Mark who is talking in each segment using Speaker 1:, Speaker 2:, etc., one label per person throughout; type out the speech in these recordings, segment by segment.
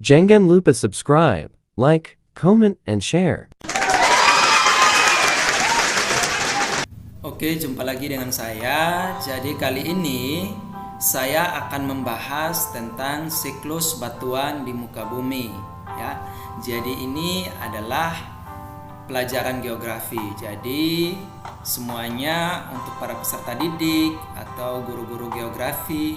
Speaker 1: Jangan lupa subscribe, like, comment, and share.
Speaker 2: Oke, jumpa lagi dengan saya. Jadi kali ini saya akan membahas tentang siklus batuan di muka bumi, ya. Jadi ini adalah pelajaran geografi. Jadi semuanya untuk para peserta didik atau guru-guru geografi,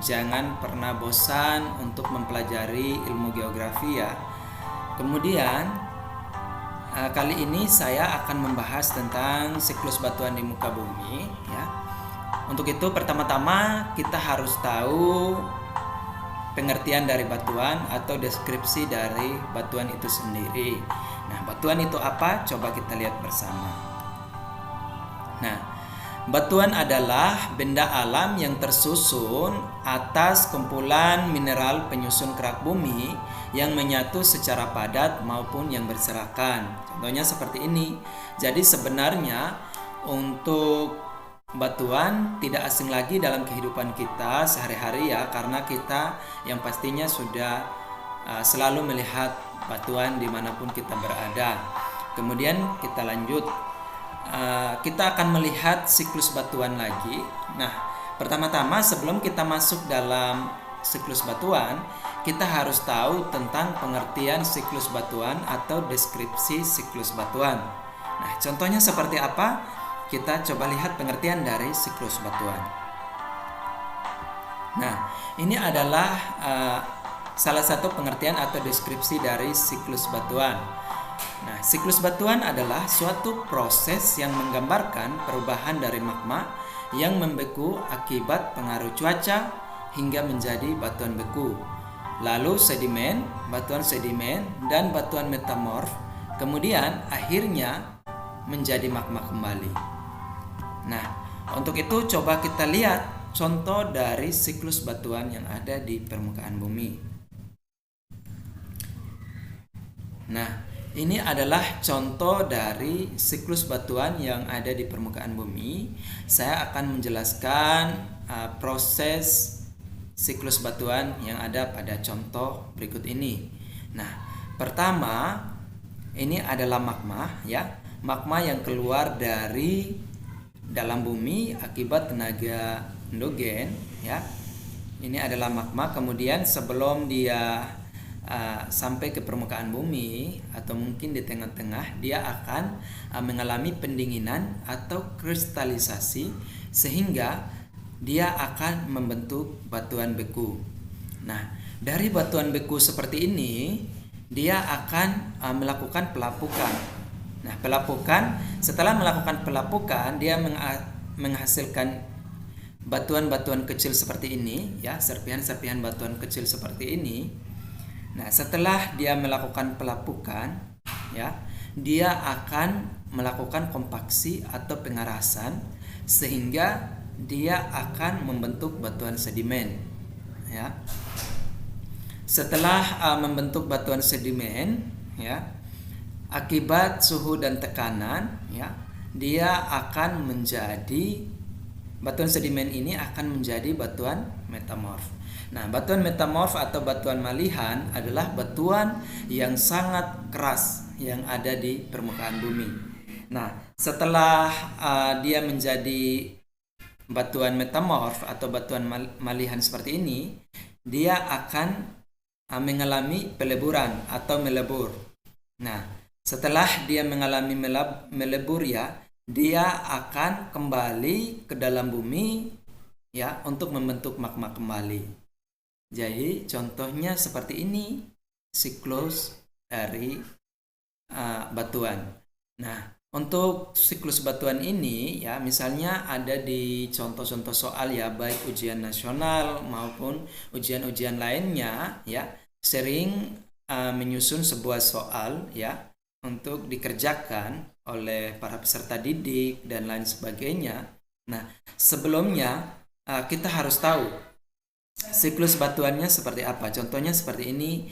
Speaker 2: jangan pernah bosan untuk mempelajari ilmu geografi ya. Kemudian kali ini saya akan membahas tentang siklus batuan di muka bumi ya. Untuk itu pertama-tama kita harus tahu pengertian dari batuan atau deskripsi dari batuan itu sendiri. Nah, batuan itu apa? Coba kita lihat bersama. Nah, batuan adalah benda alam yang tersusun atas kumpulan mineral penyusun kerak bumi yang menyatu secara padat maupun yang berserakan. Contohnya seperti ini. Jadi sebenarnya untuk batuan tidak asing lagi dalam kehidupan kita sehari-hari ya, karena kita yang pastinya sudah selalu melihat batuan dimanapun kita berada. Kemudian kita lanjut. Kita akan melihat siklus batuan lagi. Nah, pertama-tama sebelum kita masuk dalam siklus batuan, kita harus tahu tentang pengertian siklus batuan atau deskripsi siklus batuan. Nah, contohnya seperti apa? Kita coba lihat pengertian dari siklus batuan. Nah, ini adalah salah satu pengertian atau deskripsi dari siklus batuan. Nah, siklus batuan adalah suatu proses yang menggambarkan perubahan dari magma yang membeku akibat pengaruh cuaca hingga menjadi batuan beku. Lalu sedimen, batuan sedimen, dan batuan metamorf, kemudian akhirnya menjadi magma kembali. Nah, untuk itu coba kita lihat contoh dari siklus batuan yang ada di permukaan bumi. Nah, ini adalah contoh dari siklus batuan yang ada di permukaan bumi. Saya akan menjelaskan proses siklus batuan yang ada pada contoh berikut ini. Nah, pertama ini adalah magma ya. Magma yang keluar dari dalam bumi akibat tenaga endogen ya. Ini adalah magma, kemudian sebelum dia sampai ke permukaan bumi atau mungkin di tengah-tengah, dia akan mengalami pendinginan atau kristalisasi sehingga dia akan membentuk batuan beku. Nah, dari batuan beku seperti ini dia akan melakukan pelapukan. Nah, pelapukan, setelah melakukan pelapukan dia menghasilkan batuan-batuan kecil seperti ini ya, serpihan-serpihan batuan kecil seperti ini. Nah, setelah dia melakukan pelapukan ya, dia akan melakukan kompaksi atau pengerasan sehingga dia akan membentuk batuan sedimen ya. Setelah membentuk batuan sedimen ya, akibat suhu dan tekanan ya, dia akan menjadi batuan sedimen ini akan menjadi batuan metamorf. Nah, batuan metamorf atau batuan malihan adalah batuan yang sangat keras yang ada di permukaan bumi. Nah, setelah dia menjadi batuan metamorf atau batuan malihan seperti ini, dia akan mengalami peleburan atau melebur. Nah, setelah dia mengalami melebur ya, dia akan kembali ke dalam bumi ya untuk membentuk magma kembali. Jadi contohnya seperti ini siklus dari batuan. Nah, untuk siklus batuan ini ya, misalnya ada di contoh-contoh soal ya, baik ujian nasional maupun ujian-ujian lainnya ya, sering menyusun sebuah soal ya untuk dikerjakan oleh para peserta didik dan lain sebagainya. Nah, sebelumnya kita harus tahu siklus batuannya seperti apa. Contohnya seperti ini,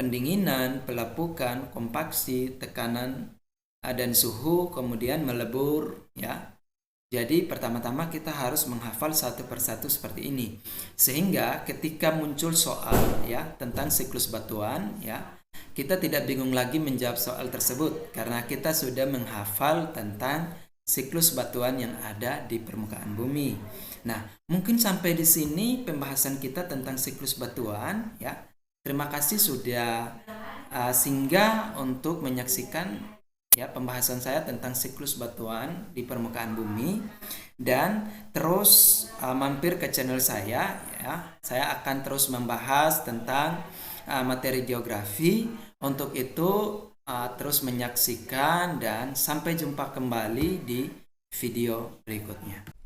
Speaker 2: pendinginan, pelapukan, kompaksi, tekanan dan suhu, kemudian melebur ya. Jadi pertama-tama kita harus menghafal satu persatu seperti ini. Sehingga ketika muncul soal ya tentang siklus batuan ya, kita tidak bingung lagi menjawab soal tersebut karena kita sudah menghafal tentang siklus batuan yang ada di permukaan bumi. Nah, mungkin sampai di sini pembahasan kita tentang siklus batuan ya. Terima kasih sudah singgah untuk menyaksikan ya pembahasan saya tentang siklus batuan di permukaan bumi, dan terus mampir ke channel saya ya. Saya akan terus membahas tentang materi geografi. Untuk itu terus menyaksikan dan sampai jumpa kembali di video berikutnya.